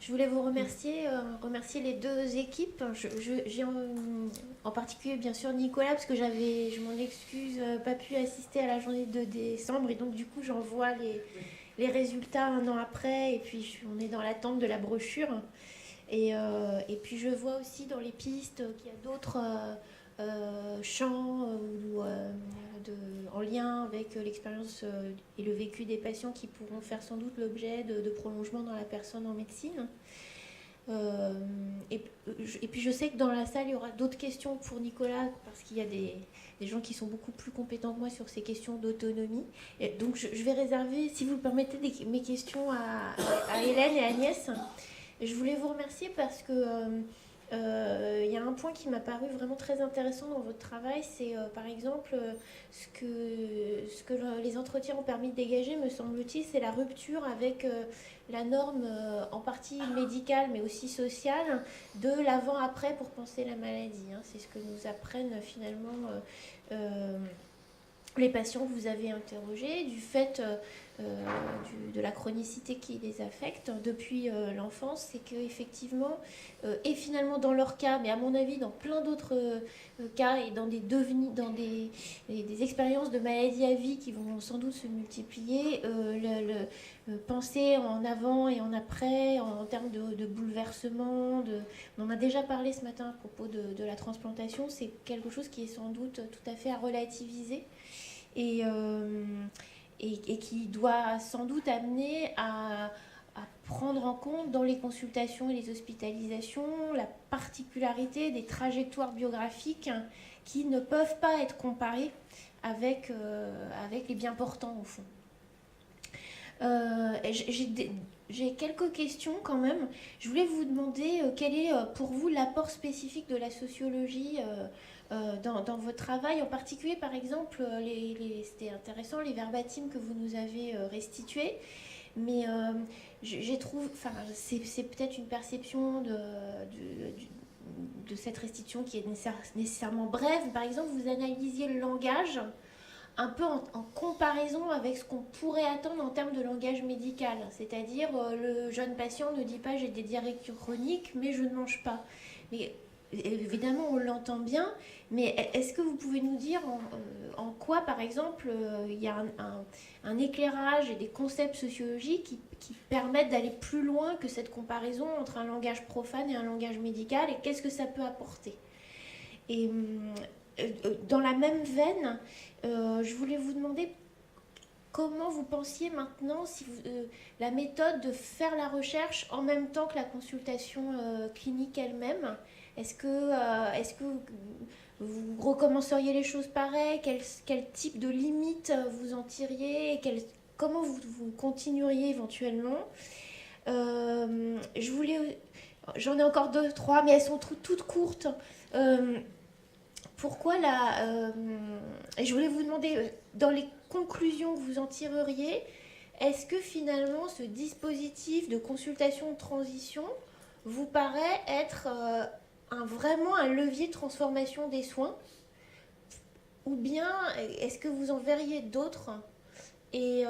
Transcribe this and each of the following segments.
Je voulais vous remercier, remercier les deux équipes. J'ai en particulier bien sûr Nicolas, parce que je m'en excuse, pas pu assister à la journée de décembre, et donc du coup j'envoie les résultats un an après, et puis on est dans l'attente de la brochure. Et puis je vois aussi dans les pistes qu'il y a d'autres champs en lien avec l'expérience et le vécu des patients qui pourront faire sans doute l'objet de prolongement dans la personne en médecine. Euh, et, et puis je sais que dans la salle, il y aura d'autres questions pour Nicolas, parce qu'il y a des gens qui sont beaucoup plus compétents que moi sur ces questions d'autonomie. Et donc je vais réserver, si vous le permettez, mes questions à Hélène et à Agnès. Je voulais vous remercier parce que y a un point qui m'a paru vraiment très intéressant dans votre travail, c'est par exemple ce que les entretiens ont permis de dégager, me semble-t-il, c'est la rupture avec la norme en partie médicale mais aussi sociale de l'avant-après pour penser la maladie. Hein. C'est ce que nous apprennent finalement les patients que vous avez interrogés, du fait de la chronicité qui les affecte depuis l'enfance, c'est qu'effectivement, et finalement dans leur cas, mais à mon avis dans plein d'autres cas et dans des expériences de maladie à vie qui vont sans doute se multiplier, penser en avant et en après, en termes de bouleversement, on en a déjà parlé ce matin à propos de la transplantation, c'est quelque chose qui est sans doute tout à fait à relativiser. Et, et qui doit sans doute amener à prendre en compte dans les consultations et les hospitalisations la particularité des trajectoires biographiques qui ne peuvent pas être comparées avec les bien portants au fond. J'ai quelques questions quand même. Je voulais vous demander quel est pour vous l'apport spécifique de la sociologie dans votre travail, en particulier par exemple, c'était intéressant les verbatims que vous nous avez restitués, mais j'ai trouvé, enfin c'est peut-être une perception de cette restitution qui est nécessairement brève. Par exemple, vous analysiez le langage un peu en comparaison avec ce qu'on pourrait attendre en termes de langage médical. C'est-à-dire, le jeune patient ne dit pas j'ai des diarrhées chroniques, mais je ne mange pas. Mais évidemment, on l'entend bien, mais est-ce que vous pouvez nous dire en quoi, par exemple, il y a un éclairage et des concepts sociologiques qui permettent d'aller plus loin que cette comparaison entre un langage profane et un langage médical, et qu'est-ce que ça peut apporter? Et dans la même veine, je voulais vous demander comment vous pensiez maintenant si la méthode de faire la recherche en même temps que la consultation clinique elle-même. Est-ce que vous recommenceriez les choses pareilles? Quel type de limites vous en tiriez? Comment vous continueriez éventuellement? J'en ai encore deux, trois, mais elles sont toutes courtes. Pourquoi je voulais vous demander, dans les conclusions que vous en tireriez, est-ce que finalement ce dispositif de consultation de transition vous paraît être vraiment un levier de transformation des soins? Ou bien est-ce que vous en verriez d'autres? Et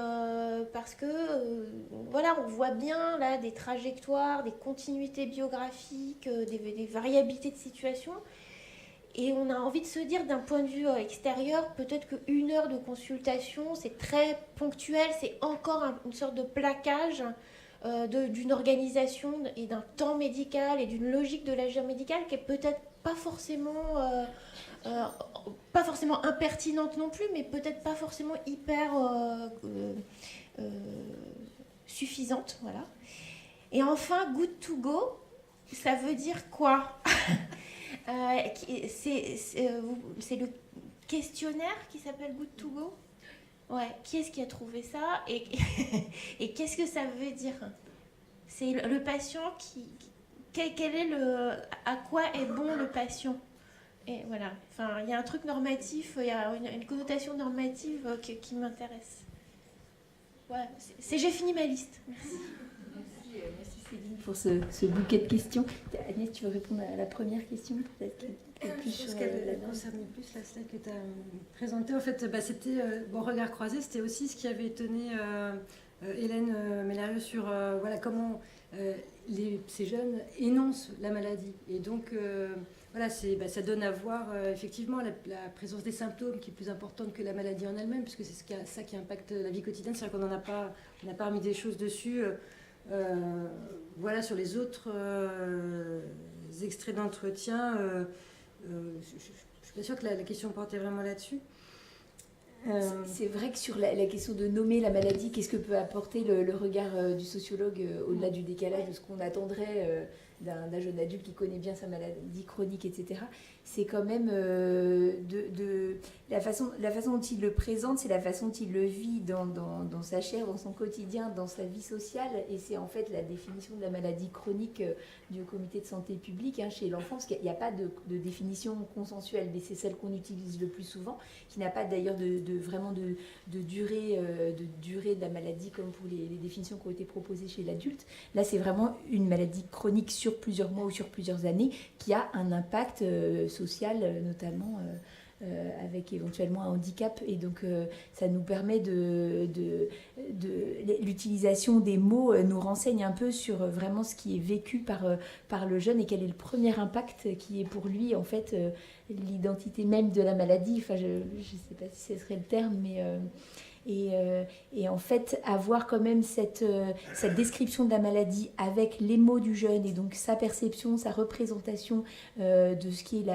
parce que voilà, on voit bien là des trajectoires, des continuités biographiques, des variabilités de situation. Et on a envie de se dire, d'un point de vue extérieur, peut-être qu'une heure de consultation, c'est très ponctuel, c'est encore une sorte de plaquage d'une organisation et d'un temps médical et d'une logique de l'agir médical qui est peut-être euh, pas forcément impertinente non plus, mais peut-être pas forcément hyper euh, suffisante. Voilà. Et enfin, good to go, ça veut dire quoi? C'est le questionnaire qui s'appelle Good to Go. Ouais, qui est-ce qui a trouvé ça et qu'est-ce que ça veut dire? C'est le patient quel est à quoi est bon le patient? Et voilà, enfin, il y a un truc normatif, il y a une connotation normative qui m'intéresse. Ouais, j'ai fini ma liste. Merci. Merci Céline pour ce bouquet de questions. Agnès, tu veux répondre à la première question peut-être plus je pense qu'elle concernait plus la slide que tu as présentée. En fait, c'était Regard croisé, c'était aussi ce qui avait étonné Hélène Mélario sur voilà, comment ces jeunes énoncent la maladie. Et donc, voilà, ça donne à voir effectivement la présence des symptômes qui est plus importante que la maladie en elle-même, puisque c'est ça qui impacte la vie quotidienne. C'est vrai qu'on n'a pas remis des choses dessus. Voilà, sur les autres extraits d'entretien, je ne suis pas sûre que la question portait vraiment là-dessus. C'est vrai que sur la question de nommer la maladie, qu'est-ce que peut apporter le regard du sociologue au-delà du décalage de ce qu'on attendrait d'un jeune adulte qui connaît bien sa maladie chronique, etc. C'est quand même la façon dont il le présente, c'est la façon dont il le vit dans sa chair, dans son quotidien, dans sa vie sociale. Et c'est en fait la définition de la maladie chronique du comité de santé publique chez l'enfant, parce qu'il n'y a pas de définition consensuelle, mais c'est celle qu'on utilise le plus souvent, qui n'a pas d'ailleurs vraiment de durée de la maladie comme pour les définitions qui ont été proposées chez l'adulte. Là, c'est vraiment une maladie chronique sur plusieurs mois ou sur plusieurs années qui a un impact social, notamment avec éventuellement un handicap. Et donc, ça nous permet l'utilisation des mots nous renseigne un peu sur vraiment ce qui est vécu par le jeune et quel est le premier impact qui est pour lui, en fait, l'identité même de la maladie. Enfin, je ne sais pas si ce serait le terme, mais... Et en fait, avoir quand même cette description de la maladie avec les mots du jeune et donc sa perception, sa représentation de ce qui est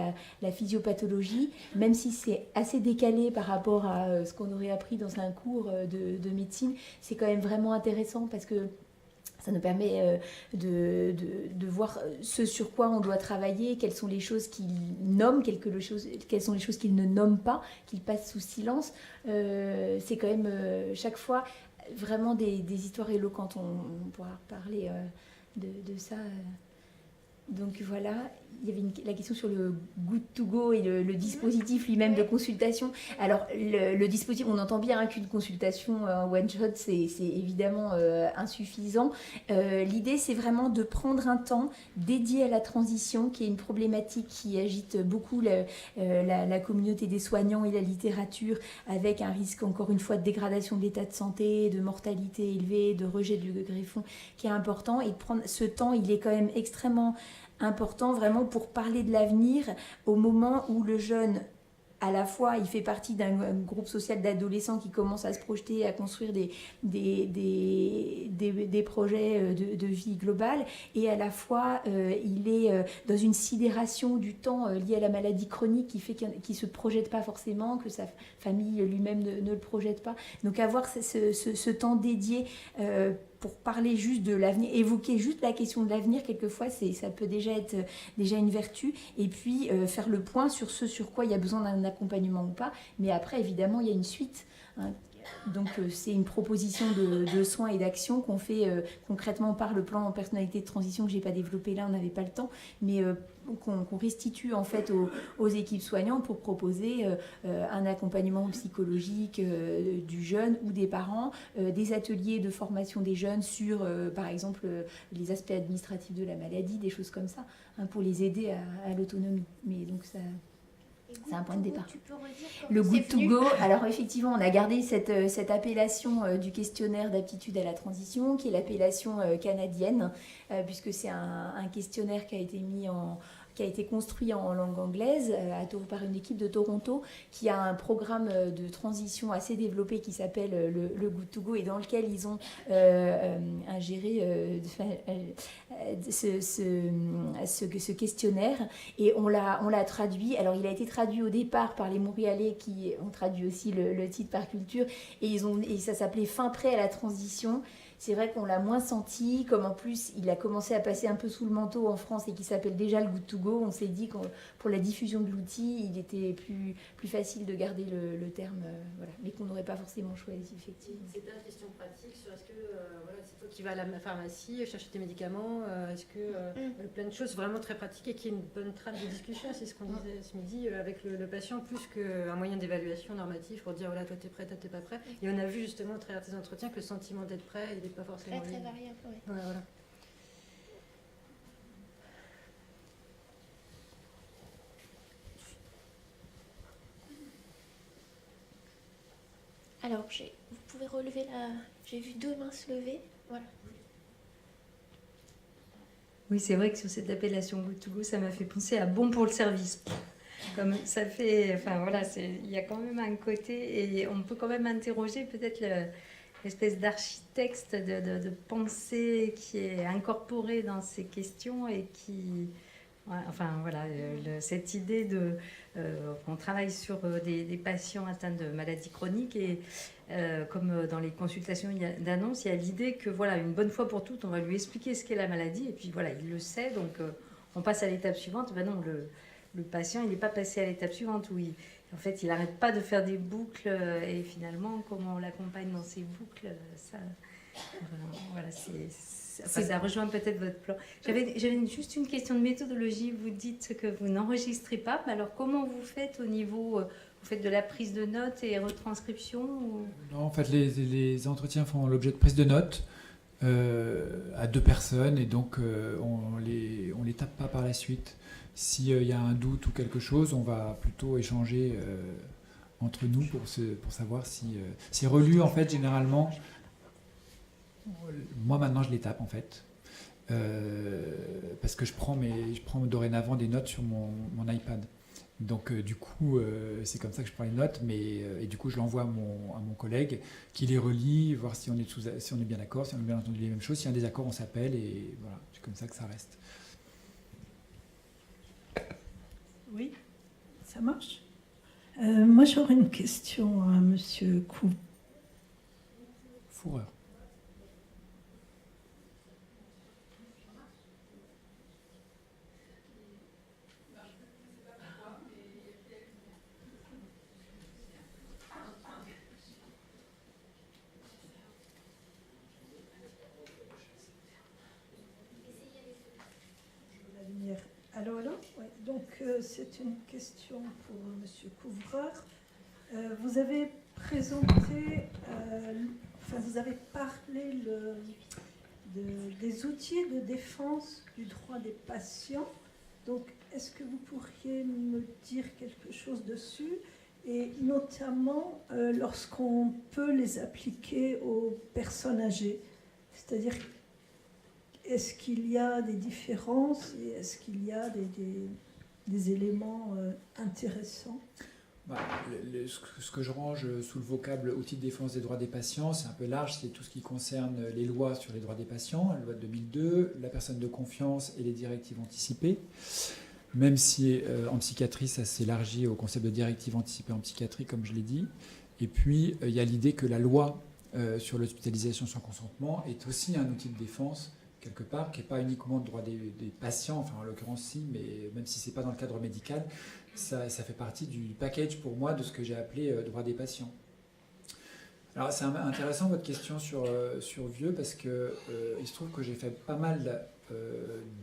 la physiopathologie, même si c'est assez décalé par rapport à ce qu'on aurait appris dans un cours de médecine, c'est quand même vraiment intéressant parce que ça nous permet de voir ce sur quoi on doit travailler, quelles sont les choses qu'il nomme, quelles sont les choses qu'il ne nomme pas, qu'il passe sous silence. C'est quand même chaque fois vraiment des histoires éloquentes. On pourra parler de ça. Donc voilà, il y avait la question sur le Good to Go et le dispositif lui-même de consultation. Alors le dispositif, on entend bien qu'une consultation one shot, c'est évidemment insuffisant. L'idée, c'est vraiment de prendre un temps dédié à la transition, qui est une problématique qui agite beaucoup la communauté des soignants et la littérature, avec un risque encore une fois de dégradation de l'état de santé, de mortalité élevée, de rejet du greffon qui est important. Et prendre ce temps, il est quand même extrêmement important vraiment pour parler de l'avenir au moment où le jeune, à la fois, il fait partie d'un groupe social d'adolescents qui commencent à se projeter, à construire des projets de vie globale, et à la fois, il est dans une sidération du temps lié à la maladie chronique qui fait qu'il ne se projette pas forcément, que sa famille lui-même ne le projette pas. Donc avoir ce temps dédié pour parler juste de l'avenir, évoquer juste la question de l'avenir, quelquefois, ça peut déjà être une vertu. Et puis, faire le point sur ce sur quoi il y a besoin d'un accompagnement ou pas. Mais après, évidemment, il y a une suite. Donc, c'est une proposition de soins et d'actions qu'on fait concrètement par le plan en personnalité de transition que je n'ai pas développé là, on n'avait pas le temps, mais qu'on restitue en fait aux équipes soignantes pour proposer un accompagnement psychologique du jeune ou des parents, des ateliers de formation des jeunes sur, par exemple, les aspects administratifs de la maladie, des choses comme ça, pour les aider à l'autonomie. Mais donc ça... C'est un point de départ. Le Good to Go, alors effectivement, on a gardé cette appellation du questionnaire d'aptitude à la transition, qui est l'appellation canadienne, puisque c'est un questionnaire qui a été construit en langue anglaise par une équipe de Toronto qui a un programme de transition assez développé qui s'appelle le Good to Go et dans lequel ils ont ingéré ce questionnaire et on l'a traduit. Alors il a été traduit au départ par les Montréalais qui ont traduit aussi le titre par culture et ça s'appelait Fin prêt à la transition. C'est vrai qu'on l'a moins senti, comme en plus il a commencé à passer un peu sous le manteau en France et qui s'appelle déjà le Good to Go, on s'est dit que pour la diffusion de l'outil, il était plus facile de garder le terme, voilà, mais qu'on n'aurait pas forcément choisi, effectivement. C'est une question pratique sur est-ce que c'est toi qui vas à la pharmacie chercher tes médicaments, est-ce que plein de choses vraiment très pratiques et qui est une bonne trame de discussion, c'est ce qu'on disait ce midi avec le patient, plus qu'un moyen d'évaluation normatif pour dire voilà, toi t'es prêt, toi t'es pas prêt. Et on a vu justement à travers tes entretiens que le sentiment d'être prêt, il n'est pas forcément très variable. Ouais. Voilà. Alors, vous pouvez relever la... J'ai vu 2 mains se lever. Voilà. Oui, c'est vrai que sur cette appellation Good to Go, ça m'a fait penser à bon pour le service. Comme ça fait, enfin voilà, il y a quand même un côté, et on peut quand même interroger peut-être l'espèce d'architecte de pensée qui est incorporé dans ces questions et qui, ouais, enfin voilà, cette idée qu'on travaille sur des patients atteints de maladies chroniques et comme dans les consultations d'annonce, il y a l'idée que voilà, une bonne fois pour toutes, on va lui expliquer ce qu'est la maladie et puis voilà, il le sait, donc on passe à l'étape suivante. Ben non, le patient, il n'est pas passé à l'étape suivante où en fait, il n'arrête pas de faire des boucles et finalement, comment on l'accompagne dans ces boucles, ça, voilà, ça rejoint peut-être votre plan. J'avais juste une question de méthodologie. Vous dites que vous n'enregistrez pas, mais alors comment vous faites au niveau... Vous faites de la prise de notes et retranscription ou... Non, en fait, les entretiens font l'objet de prise de notes à 2 personnes et donc on les tape pas par la suite. S'il y a un doute ou quelque chose, on va plutôt échanger entre nous pour savoir si c'est relu. En fait, généralement, moi maintenant je les tape en fait. Parce que je prends dorénavant des notes sur mon iPad. Donc du coup, c'est comme ça que je prends les notes, et du coup je l'envoie à mon collègue qui les relit, voir si on est bien d'accord, si on a bien entendu les mêmes choses. S'il y a un désaccord, on s'appelle et voilà, c'est comme ça que ça reste. Oui, ça marche. Moi j'aurais une question à Monsieur Fourreur. Allô. Ouais. Donc c'est une question pour Monsieur Couvreur. Vous avez présenté, vous avez parlé des outils de défense du droit des patients. Donc est-ce que vous pourriez me dire quelque chose dessus, et notamment lorsqu'on peut les appliquer aux personnes âgées, c'est-à-dire est-ce qu'il y a des différences et est-ce qu'il y a des éléments intéressants? Ce que je range sous le vocable outil de défense des droits des patients, c'est un peu large, c'est tout ce qui concerne les lois sur les droits des patients, la loi de 2002, la personne de confiance et les directives anticipées. Même si en psychiatrie, ça s'élargit au concept de directive anticipée en psychiatrie, comme je l'ai dit. Et puis, il y a l'idée que la loi sur l'hospitalisation sans consentement est aussi un outil de défense quelque part, qui n'est pas uniquement le droit des patients, enfin en l'occurrence si, mais même si ce n'est pas dans le cadre médical, ça fait partie du package pour moi de ce que j'ai appelé droit des patients. Alors c'est intéressant votre question sur Vieux, parce que il se trouve que j'ai fait pas mal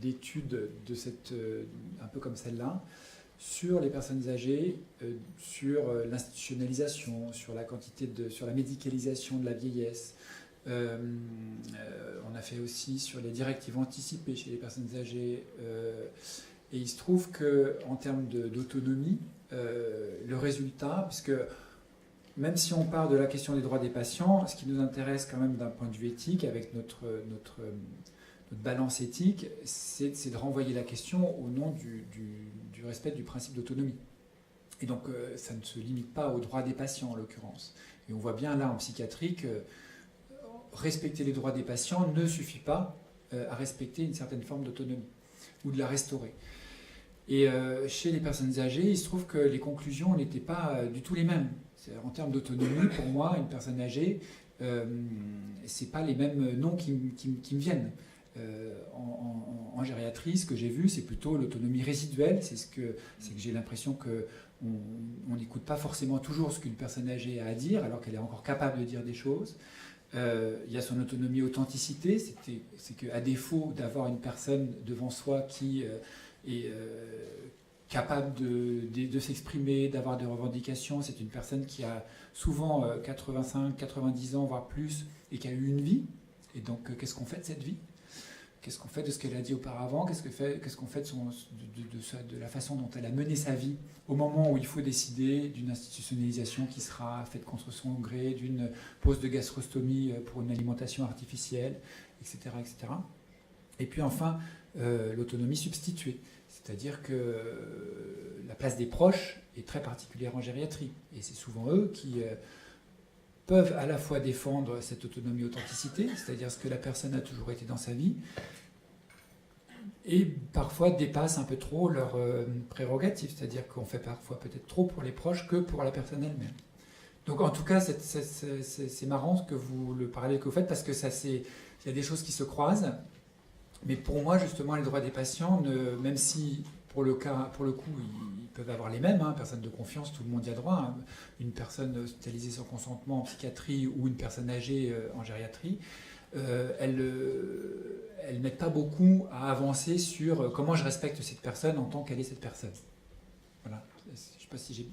d'études de un peu comme celle-là, sur les personnes âgées, sur l'institutionnalisation, sur la médicalisation de la vieillesse. On a fait aussi sur les directives anticipées chez les personnes âgées. Et il se trouve qu'en termes d'autonomie, le résultat, puisque même si on part de la question des droits des patients, ce qui nous intéresse quand même d'un point de vue éthique, avec notre balance éthique, c'est de renvoyer la question au nom du respect du principe d'autonomie. Et donc ça ne se limite pas aux droits des patients en l'occurrence. Et on voit bien là en psychiatrie que respecter les droits des patients ne suffit pas à respecter une certaine forme d'autonomie ou de la restaurer. Et chez les personnes âgées, il se trouve que les conclusions n'étaient pas du tout les mêmes. En termes d'autonomie, pour moi, une personne âgée, c'est pas les mêmes noms qui me viennent. En gériatrie, ce que j'ai vu, c'est plutôt l'autonomie résiduelle. C'est que j'ai l'impression qu'on n'écoute pas forcément toujours ce qu'une personne âgée a à dire, alors qu'elle est encore capable de dire des choses. Il y a son autonomie authenticité, c'est qu'à défaut d'avoir une personne devant soi qui est capable de s'exprimer, d'avoir des revendications, c'est une personne qui a souvent 85, 90 ans, voire plus, et qui a eu une vie. Et donc, qu'est-ce qu'on fait de cette vie ? Qu'est-ce qu'on fait de ce qu'elle a dit auparavant? Qu'est-ce qu'on fait de la façon dont elle a mené sa vie au moment où il faut décider d'une institutionnalisation qui sera faite contre son gré, d'une pose de gastrostomie pour une alimentation artificielle, etc. etc. Et puis enfin, l'autonomie substituée. C'est-à-dire que la place des proches est très particulière en gériatrie. Et c'est souvent eux qui peuvent à la fois défendre cette autonomie-authenticité, c'est-à-dire ce que la personne a toujours été dans sa vie, et parfois dépassent un peu trop leurs prérogatives, c'est-à-dire qu'on fait parfois peut-être trop pour les proches que pour la personne elle-même. Donc en tout cas, c'est marrant le parallèle que vous faites, parce que il y a des choses qui se croisent, mais pour moi, justement, les droits des patients, même si pour le coup, ils peuvent avoir les mêmes, personne de confiance, tout le monde y a droit, une personne hospitalisée sans consentement en psychiatrie ou une personne âgée en gériatrie, elles n'aident pas beaucoup à avancer sur comment je respecte cette personne en tant qu'elle est cette personne. Voilà. Je ne sais pas si j'ai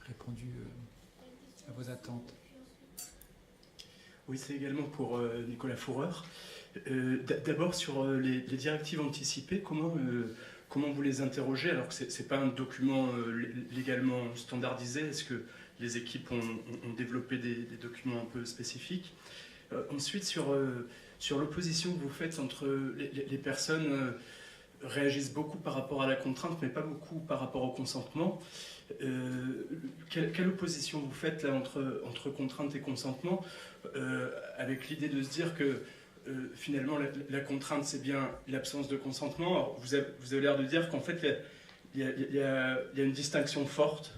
répondu à vos attentes. Oui, c'est également pour Nicolas Fourreur. D'abord, sur les directives anticipées, comment vous les interrogez alors que ce n'est pas un document légalement standardisé? Est-ce que les équipes ont développé des documents un peu spécifiques? Ensuite, sur l'opposition que vous faites entre les personnes réagissent beaucoup par rapport à la contrainte, mais pas beaucoup par rapport au consentement. Quelle opposition vous faites là entre contrainte et consentement, avec l'idée de se dire que finalement la contrainte c'est bien l'absence de consentement? Alors, vous avez l'air de dire qu'en fait il y a une distinction forte,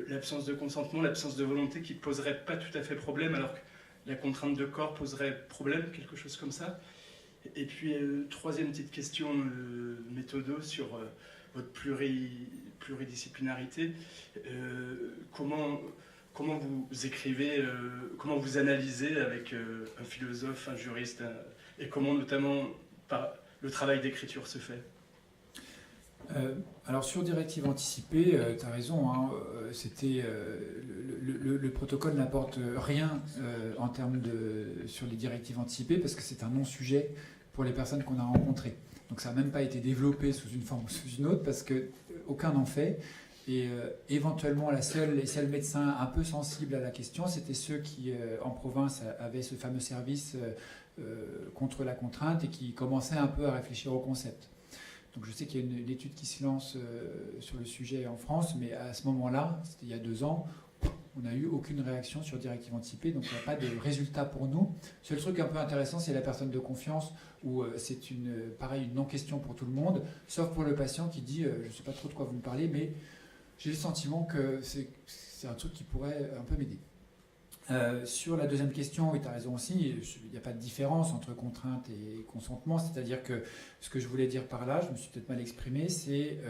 l'absence de consentement, l'absence de volonté qui ne poserait pas tout à fait problème, alors que la contrainte de corps poserait problème, quelque chose comme ça. Et puis troisième petite question méthodo sur votre pluridisciplinarité. Comment vous écrivez, comment vous analysez avec un philosophe, un juriste, et comment notamment le travail d'écriture se fait? Alors sur directive anticipée, tu as raison, c'était le protocole n'apporte rien en termes sur les directives anticipées, parce que c'est un non-sujet pour les personnes qu'on a rencontrées. Donc ça n'a même pas été développé sous une forme ou sous une autre, parce qu'aucun n'en fait. Et éventuellement, les seuls médecins un peu sensibles à la question, c'était ceux qui, en province, avaient ce fameux service contre la contrainte et qui commençaient un peu à réfléchir au concept. Donc je sais qu'il y a une étude qui se lance sur le sujet en France, mais à ce moment-là, c'était il y a 2 ans, on n'a eu aucune réaction sur directive anticipée, donc il n'y a pas de résultat pour nous. Le seul truc un peu intéressant, c'est la personne de confiance, où c'est une non-question pour tout le monde, sauf pour le patient qui dit je ne sais pas trop de quoi vous me parlez, mais j'ai le sentiment que c'est un truc qui pourrait un peu m'aider. Sur la deuxième question, et tu as raison aussi, il n'y a pas de différence entre contrainte et consentement, c'est-à-dire que ce que je voulais dire par là, je me suis peut-être mal exprimé, c'est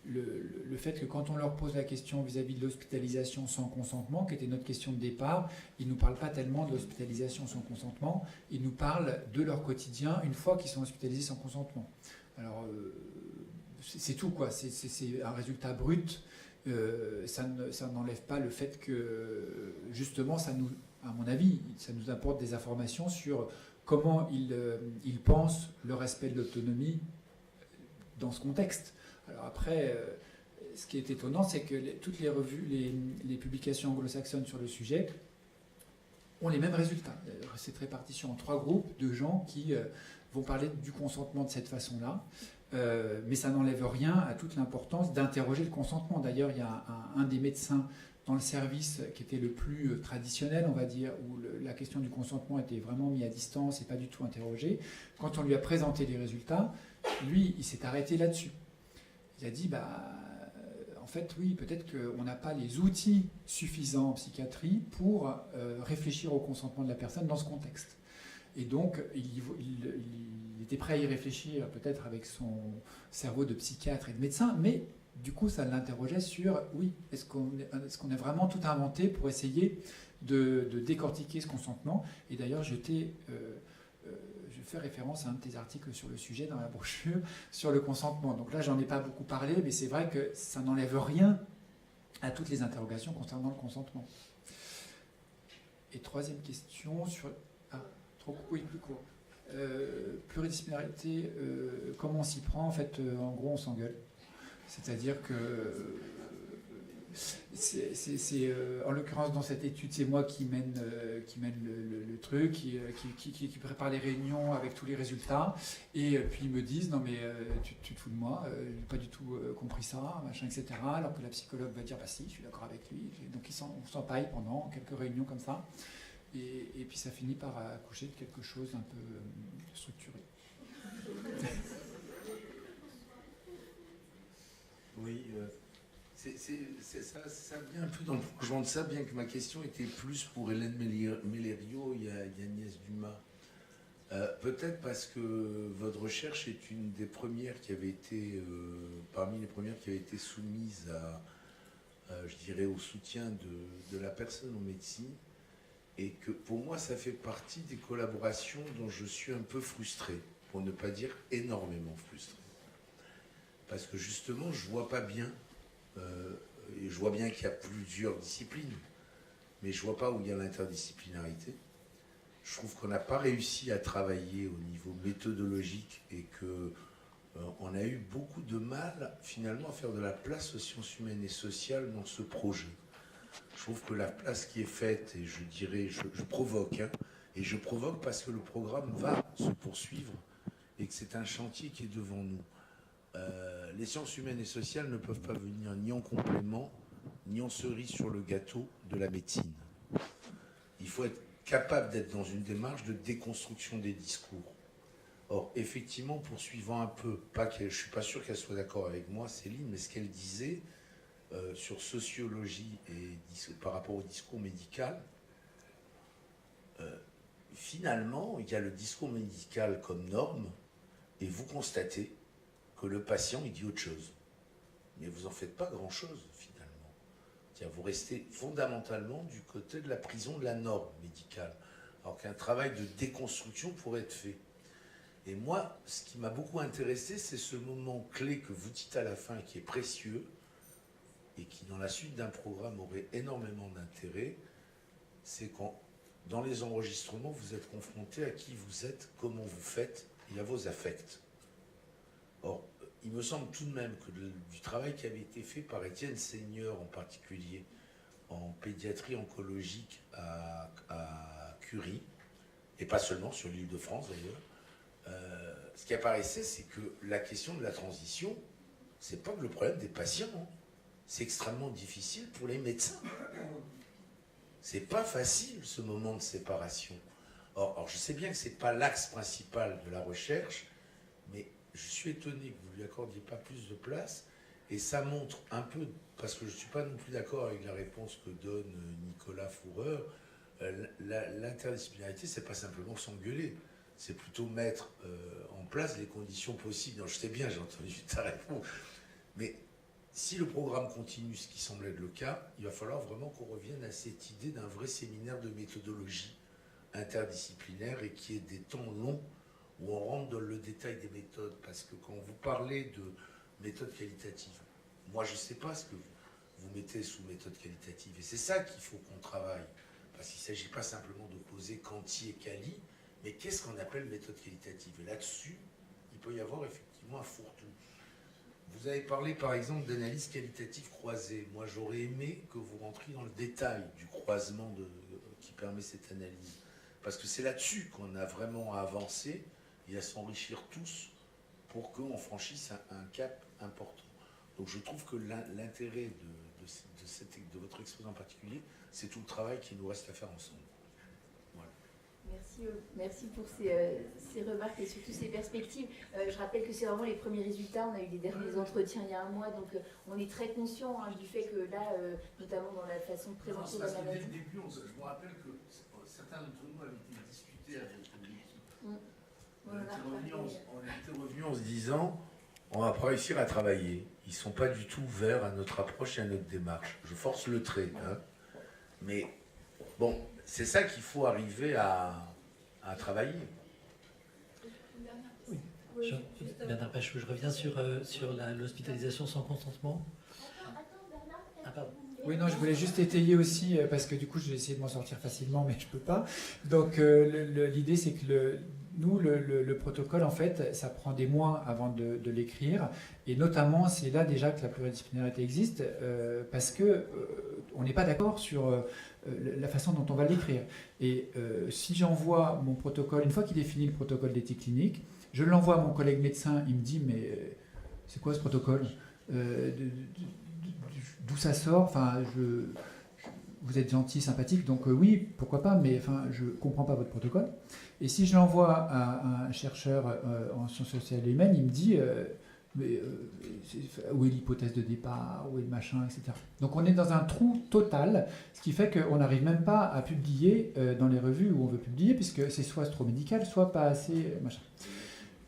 le fait que quand on leur pose la question vis-à-vis de l'hospitalisation sans consentement, qui était notre question de départ, ils ne nous parlent pas tellement de l'hospitalisation sans consentement, ils nous parlent de leur quotidien une fois qu'ils sont hospitalisés sans consentement. Alors, c'est tout, quoi. C'est un résultat brut. Ça n'enlève pas le fait que, justement, à mon avis, ça nous apporte des informations sur comment ils pensent le respect de l'autonomie dans ce contexte. Alors après, ce qui est étonnant, c'est que toutes les revues, les publications anglo-saxonnes sur le sujet ont les mêmes résultats. Cette répartition en 3 groupes de gens qui vont parler du consentement de cette façon-là. Mais ça n'enlève rien à toute l'importance d'interroger le consentement. D'ailleurs, il y a un des médecins dans le service qui était le plus traditionnel, on va dire, où la question du consentement était vraiment mise à distance et pas du tout interrogée. Quand on lui a présenté les résultats, lui, il s'est arrêté là-dessus. Il a dit, en fait, oui, peut-être qu'on n'a pas les outils suffisants en psychiatrie pour réfléchir au consentement de la personne dans ce contexte. Et donc, il était prêt à y réfléchir, peut-être avec son cerveau de psychiatre et de médecin, mais du coup, ça l'interrogeait sur, oui, est-ce qu'on a vraiment tout inventé pour essayer de décortiquer ce consentement? Et d'ailleurs, je fais référence à un de tes articles sur le sujet dans la brochure, sur le consentement. Donc là, j'en ai pas beaucoup parlé, mais c'est vrai que ça n'enlève rien à toutes les interrogations concernant le consentement. Et troisième question sur... Oui, plus court. Pluridisciplinarité, comment on s'y prend? En fait, en gros, on s'engueule. C'est-à-dire que en l'occurrence dans cette étude, c'est moi qui mène le truc, qui prépare les réunions avec tous les résultats, et puis ils me disent non mais tu te fous de moi, j'ai pas du tout compris ça, machin, etc. Alors que la psychologue va dire bah si, je suis d'accord avec lui. Donc on s'empaille pendant quelques réunions comme ça, et puis ça finit par accoucher de quelque chose un peu structuré. Oui, ça vient un peu dans le prolongement de ça, bien que ma question était plus pour Hélène Mellerio, il y a Agnès Dumas. Peut-être parce que votre recherche est une des premières qui avait été, parmi les premières qui avait été soumise je dirais, au soutien de la personne en médecine, et que pour moi, ça fait partie des collaborations dont je suis un peu frustré, pour ne pas dire énormément frustré. Parce que justement, je vois pas bien, et je vois bien qu'il y a plusieurs disciplines, mais je vois pas où il y a l'interdisciplinarité. Je trouve qu'on n'a pas réussi à travailler au niveau méthodologique et que on a eu beaucoup de mal finalement à faire de la place aux sciences humaines et sociales dans ce projet. Je trouve que la place qui est faite, et je dirais, je provoque, hein, et je provoque parce que le programme va se poursuivre et que c'est un chantier qui est devant nous. Les sciences humaines et sociales ne peuvent pas venir ni en complément, ni en cerise sur le gâteau de la médecine. Il faut être capable d'être dans une démarche de déconstruction des discours. Or, effectivement, poursuivant un peu, je ne suis pas sûr qu'elle soit d'accord avec moi, Céline, mais ce qu'elle disait sur sociologie et par rapport au discours médical, finalement, il y a le discours médical comme norme, et vous constatez que le patient, il dit autre chose. Mais vous n'en faites pas grand-chose, finalement. C'est-à-dire, vous restez fondamentalement du côté de la prison de la norme médicale, alors qu'un travail de déconstruction pourrait être fait. Et moi, ce qui m'a beaucoup intéressé, c'est ce moment clé que vous dites à la fin, qui est précieux, et qui, dans la suite d'un programme, aurait énormément d'intérêt, c'est quand, dans les enregistrements, vous êtes confronté à qui vous êtes, comment vous faites, et à vos affects. Or, il me semble tout de même que du travail qui avait été fait par Étienne Seigneur en particulier, en pédiatrie oncologique à Curie, et pas seulement sur l'Île-de-France d'ailleurs, ce qui apparaissait, c'est que la question de la transition, c'est pas que le problème des patients, hein. C'est extrêmement difficile pour les médecins. C'est pas facile ce moment de séparation. Or je sais bien que c'est pas l'axe principal de la recherche, mais je suis étonné que vous ne lui accordiez pas plus de place, et ça montre un peu, parce que je ne suis pas non plus d'accord avec la réponse que donne Nicolas Fourreur, l'interdisciplinarité, c'est pas simplement s'engueuler, c'est plutôt mettre en place les conditions possibles. Non, je sais bien, j'ai entendu ta réponse, mais si le programme continue, ce qui semble être le cas, il va falloir vraiment qu'on revienne à cette idée d'un vrai séminaire de méthodologie interdisciplinaire et qui ait des temps longs où on rentre dans le détail des méthodes. Parce que quand vous parlez de méthode qualitative, moi je ne sais pas ce que vous mettez sous méthode qualitative. Et c'est ça qu'il faut qu'on travaille. Parce qu'il ne s'agit pas simplement d'opposer quanti et quali, mais qu'est-ce qu'on appelle méthode qualitative? Et là-dessus, il peut y avoir effectivement un fourre-tout. Vous avez parlé par exemple d'analyse qualitative croisée. Moi j'aurais aimé que vous rentriez dans le détail du croisement qui permet cette analyse. Parce que c'est là-dessus qu'on a vraiment à avancer et à s'enrichir tous pour qu'on franchisse un cap important. Donc je trouve que l'intérêt de votre exposé en particulier, c'est tout le travail qu'il nous reste à faire ensemble. Voilà. Merci pour ces remarques et surtout ces perspectives. Je rappelle que c'est vraiment les premiers résultats. On a eu les derniers entretiens il y a un mois, donc on est très conscient du fait que là, notamment dans la façon de présenter la maladie. Dès le début, je me rappelle que certains d'entre nous avaient été discutés avec l'équipe. On était revenus en se disant, on va pas réussir à travailler. Ils ne sont pas du tout ouverts à notre approche et à notre démarche. Je force le trait. Hein. Mais bon, c'est ça qu'il faut arriver à travailler. Oui. Bernard Pachou, je reviens sur l'hospitalisation sans consentement. Ah, pardon. Oui, non, je voulais juste étayer aussi, parce que du coup, j'ai essayé de m'en sortir facilement, mais je ne peux pas. Donc, l'idée, c'est que Nous, le protocole, en fait, ça prend des mois avant de l'écrire. Et notamment, c'est là déjà que la pluridisciplinarité existe, parce que on n'est pas d'accord sur la façon dont on va l'écrire. Et si j'envoie mon protocole, une fois qu'il est fini le protocole d'éthique clinique, je l'envoie à mon collègue médecin, il me dit, mais c'est quoi ce protocole? D'où ça sort? Enfin, vous êtes gentil, sympathique, donc oui, pourquoi pas, mais enfin, je ne comprends pas votre protocole. Et si je l'envoie à un chercheur en sciences sociales et humaines, il me dit où est l'hypothèse de départ, où est le machin, etc. Donc on est dans un trou total, ce qui fait qu'on n'arrive même pas à publier dans les revues où on veut publier, puisque c'est soit trop médical, soit pas assez machin.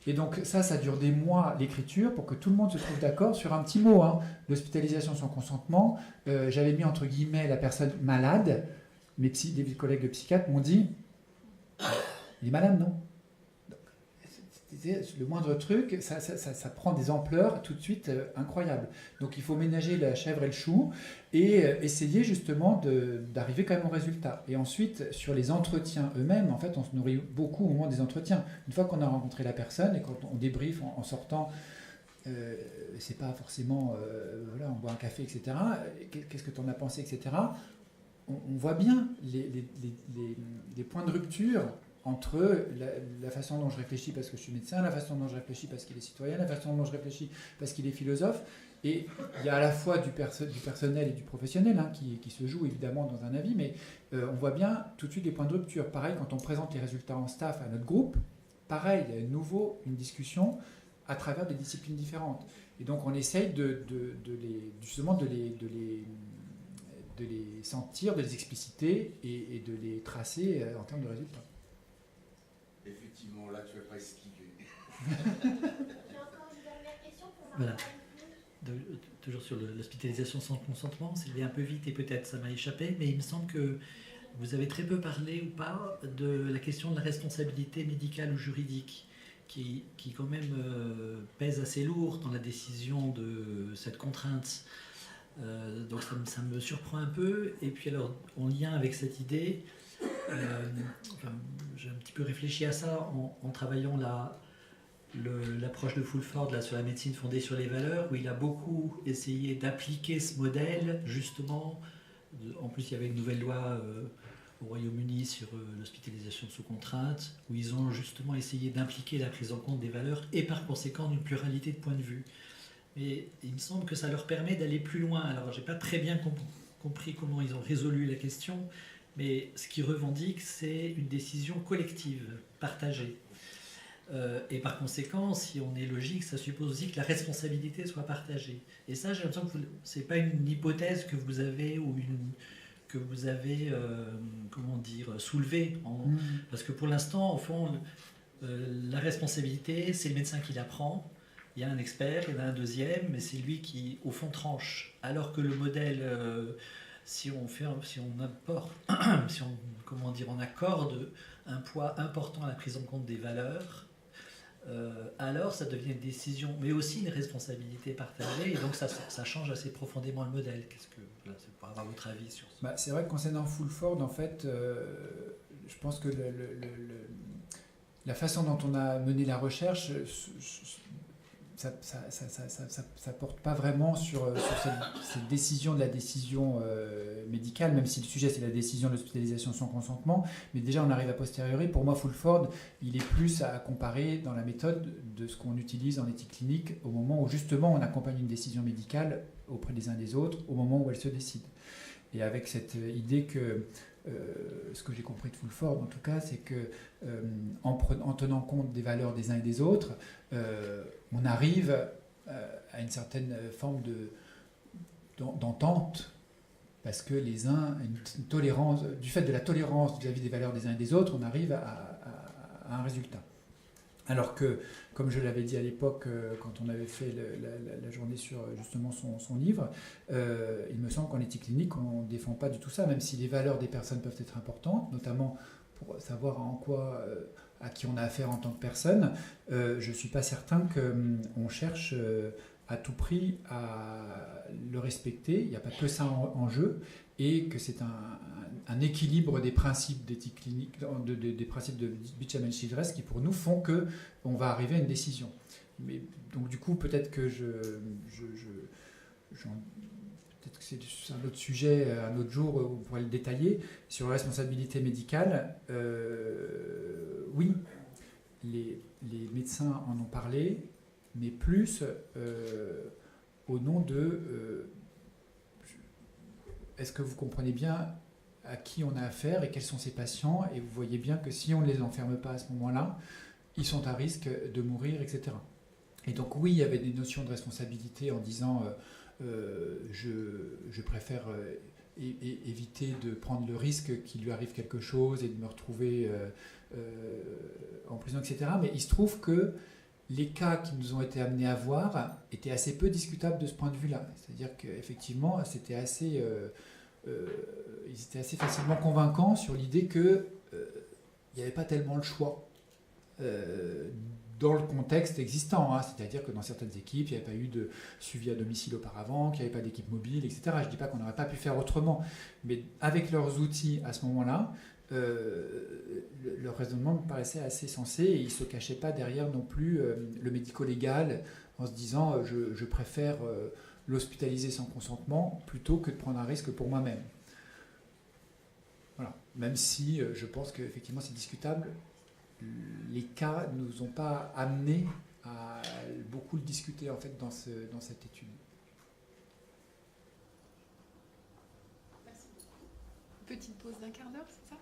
Et donc ça dure des mois l'écriture pour que tout le monde se trouve d'accord sur un petit mot, hein. L'hospitalisation sans consentement. J'avais mis entre guillemets la personne malade. Des collègues de psychiatres m'ont dit il est malade, non? Le moindre truc, ça prend des ampleurs tout de suite incroyables. Donc il faut ménager la chèvre et le chou et essayer justement d'arriver quand même au résultat. Et ensuite, sur les entretiens eux-mêmes, en fait, on se nourrit beaucoup au moment des entretiens. Une fois qu'on a rencontré la personne et quand on débriefe en sortant, c'est pas forcément, voilà, on boit un café, etc. Qu'est-ce que tu en as pensé, etc. On voit bien les points de rupture entre la façon dont je réfléchis parce que je suis médecin, la façon dont je réfléchis parce qu'il est citoyen, la façon dont je réfléchis parce qu'il est philosophe. Et il y a à la fois du personnel et du professionnel hein, qui se joue évidemment dans un avis, mais on voit bien tout de suite les points de rupture. Pareil, quand on présente les résultats en staff à notre groupe, pareil, il y a de nouveau une discussion à travers des disciplines différentes. Et donc on essaye justement de les sentir, de les expliciter et de les tracer en termes de résultats. Effectivement, là tu as presque kiffé. J'ai encore une dernière question pour Voilà. Toujours sur l'hospitalisation sans consentement, c'est allé un peu vite et peut-être ça m'a échappé, mais il me semble que vous avez très peu parlé ou pas de la question de la responsabilité médicale ou juridique qui quand même pèse assez lourd dans la décision de cette contrainte. Donc ça me surprend un peu. Et puis alors, en lien avec cette idée, j'ai un petit peu réfléchi à ça en travaillant l'approche de Fulford là, sur la médecine fondée sur les valeurs, où il a beaucoup essayé d'appliquer ce modèle, justement. En plus, il y avait une nouvelle loi au Royaume-Uni sur l'hospitalisation sous contrainte, où ils ont justement essayé d'impliquer la prise en compte des valeurs et par conséquent d'une pluralité de points de vue. Mais il me semble que ça leur permet d'aller plus loin. Alors, je n'ai pas très bien compris comment ils ont résolu la question, mais ce qu'ils revendiquent, c'est une décision collective, partagée. Et par conséquent, si on est logique, ça suppose aussi que la responsabilité soit partagée. Et ça, j'ai l'impression que ce n'est pas une hypothèse que vous avez comment dire, soulevée. Parce que pour l'instant, au fond, la responsabilité, c'est le médecin qui la prend. Il y a un expert, il y en a un deuxième, mais c'est lui qui, au fond, tranche. Alors que le modèle, si on accorde un poids important à la prise en compte des valeurs, alors ça devient une décision, mais aussi une responsabilité partagée, et donc ça change assez profondément le modèle. Voilà, c'est pour avoir votre avis sur ça. C'est vrai que concernant Fulford, en fait, je pense que la façon dont on a mené la recherche, ça porte pas vraiment sur cette décision de la décision médicale, même si le sujet c'est la décision de l'hospitalisation sans consentement, mais déjà on arrive a posteriori. Pour moi, Fulford, il est plus à comparer dans la méthode de ce qu'on utilise en éthique clinique au moment où justement on accompagne une décision médicale auprès des uns des autres, au moment où elle se décide. Et avec cette idée que ce que j'ai compris de Fulford, en tout cas, c'est que en tenant compte des valeurs des uns et des autres, on arrive à une certaine forme d'entente, parce que les uns, une tolérance, du fait de la tolérance vis-à-vis des valeurs des uns et des autres, on arrive à un résultat. Alors que, comme je l'avais dit à l'époque, quand on avait fait la journée sur justement son livre, il me semble qu'en éthique clinique, on ne défend pas du tout ça, même si les valeurs des personnes peuvent être importantes, notamment pour savoir à qui on a affaire en tant que personne. Je ne suis pas certain qu'on cherche à tout prix à le respecter. Il n'y a pas que ça en jeu. et que c'est un équilibre des principes d'éthique clinique, des principes de Beecham-Childress qui pour nous font qu'on va arriver à une décision. Mais, donc du coup, peut-être que peut-être que c'est un autre sujet, un autre jour, on pourrait le détailler. Sur la responsabilité médicale, oui, les médecins en ont parlé, mais plus au nom de est-ce que vous comprenez bien à qui on a affaire et quels sont ces patients, et vous voyez bien que si on ne les enferme pas à ce moment-là, ils sont à risque de mourir, etc. Et donc oui, il y avait des notions de responsabilité en disant je préfère éviter de prendre le risque qu'il lui arrive quelque chose et de me retrouver en prison, etc. Mais il se trouve que les cas qui nous ont été amenés à voir étaient assez peu discutables de ce point de vue-là. C'est-à-dire qu'effectivement, c'était assez, ils étaient assez facilement convaincants sur l'idée qu'il n'y avait pas tellement le choix dans le contexte existant. Hein. C'est-à-dire que dans certaines équipes, il n'y avait pas eu de suivi à domicile auparavant, qu'il n'y avait pas d'équipe mobile, etc. Je ne dis pas qu'on n'aurait pas pu faire autrement, mais avec leurs outils à ce moment-là, le raisonnement me paraissait assez sensé et il ne se cachait pas derrière non plus le médico-légal en se disant je préfère l'hospitaliser sans consentement plutôt que de prendre un risque pour moi-même. Voilà. Même si je pense qu'effectivement c'est discutable, les cas ne nous ont pas amenés à beaucoup le discuter en fait dans cette étude. Petite pause d'15 minutes, c'est ça ?